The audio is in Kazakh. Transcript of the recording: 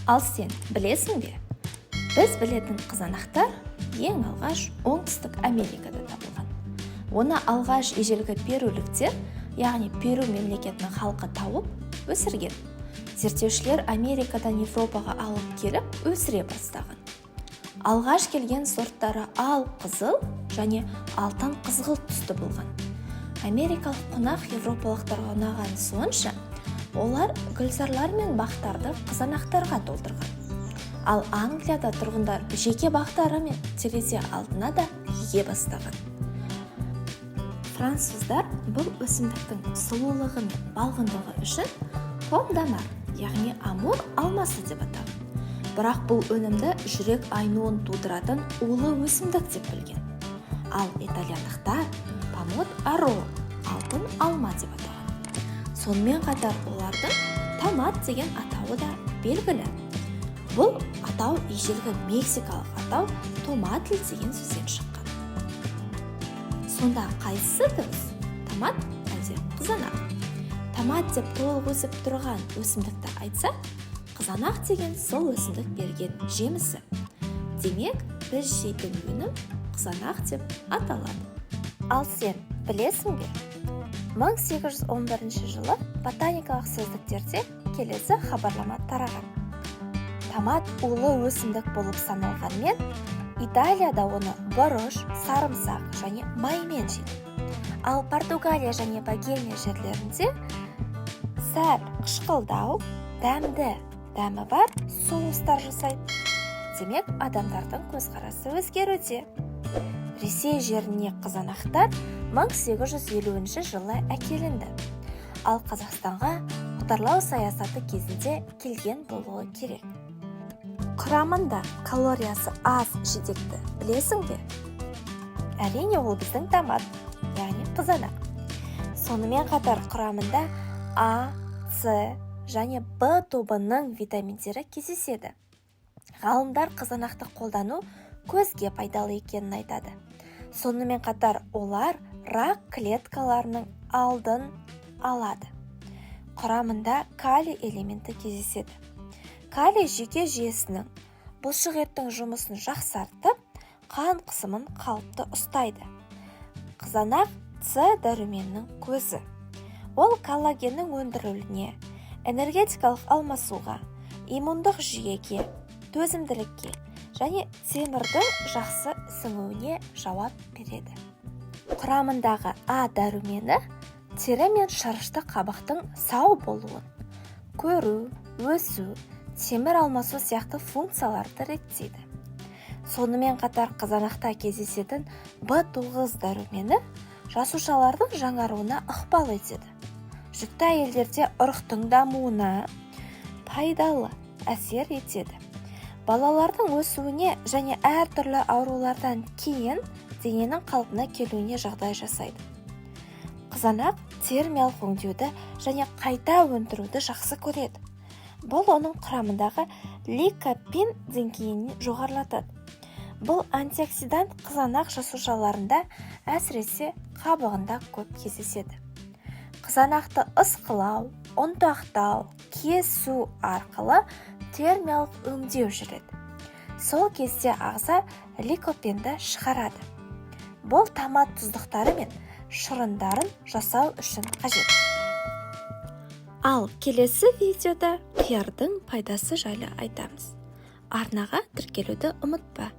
Ал сен білесің бе? Біз білетін қызанақтар ең алғаш оңтүстік Америкада табылған. Оны алғаш ежелгі перуліктер, яғни Перу мемлекетінің халқы тауып, өсірген. Зерттеушілер Америкадан Европаға алып келіп өсіре бастаған. Алғаш келген сорттары ал қызыл және алтын қызғылт түсті болған. Америкалық қонақ европалықтарға ұнаған сонша, олар гүлзарлар мен бақтарды қызанақтарға толтырған. Ал Англияда тұрғындар жеке бақтары мен терезе алдына да еге бастаған. Француздар бұл өсімдіктің сұлулығы мен балғындығы үшін пом дамар, яғни амур алмасы деп атаған. Бірақ бұл өнімді жүрек айнуын тудыратын улы өсімдік деп білген. Ал итальяндықтар помот аро, алтын алма деп атаған. Сонымен қатар олардың томат деген атауы да белгілі. Бұл атау ежелгі мексикалық атау томатль деген сөзден шыққан. Сонда қайсысы дұрыс? Томат әлде қызанақ? Томат деп толық өсіп тұрған өсімдікті айтса, қызанақ деген сол өсімдік берген жемісі. Демек, біз жейтін өнім қызанақ деп аталады. Ал сен білесің бе? 1811 жылы ботаникалық сөздіктерде келесі хабарлама тараған. Томат улы өсімдік болып саналғанмен, Италияда оны бұрыш, сарымсақ және маймен жейді. Ал Португалия және Богемия жерлерінде сәл қышқылдау, дәмі бар соустар жасайды. Демек, адамдардың көзқарасы өзгеруде. Ресей жеріне қызанақтар 1850 жылы әкелінді. Ал Қазақстанға отарлау саясаты кезінде келген болуы керек. Құрамында калориясы аз жидекті білесің бе? Әрине, ол біздің томат, яғни қызанақ. Сонымен қатар құрамында А, С және Б тобының витаминдері кездеседі. Ғалымдар қызанақты қолдану көзге пайдалы екенін айтады. Сонымен қатар олар рак клеткаларының алдын алады. Құрамында калий элементі кездеседі. Калий жүйке жүйесінің бұлшық еттің жұмысын жақсартып, қан қысымын қалыпты ұстайды. Қызанақ С дәруменінің көзі. Ол коллагеннің өндірілуіне, энергетикалық алмасуға, иммундық жүйеге, төзімділікке және темірдің жақсы сіңуіне жауап береді. Құрамындағы А дәрумені тері мен шырышты қабықтың сау болуын, көру, өсу, темір алмасу сияқты функцияларды реттейді. Сонымен қатар қызанақта кездесетін В9 дәрумені жасушалардың жаңаруына ықпал етеді. Жүкті әйелдерде ұрықтың дамуына пайдалы әсер етеді. Балалардың өсуіне және әртүрлі аурулардан кейін дененің қалпына келуіне жағдай жасайды. Қызанақ термиялық өңдеуді және қайта өндіруді жақсы көреді. Бұл оның құрамындағы ликопен деңгейін жоғарылатады. Бұл антиоксидант қызанақ жасушаларында, әсіресе қабығында көп кездеседі. Қызанақты ысқылау, ұнтақтау, кесу арқылы термиялық өңдеу жүреді. Сол кезде ағза ликопенді шығарады. Бұл томат тұздықтары мен шырындарын жасау үшін қажет. Ал келесі видеода қиярдың пайдасы жайлы айтамыз. Арнаға тіркелуді ұмытпа.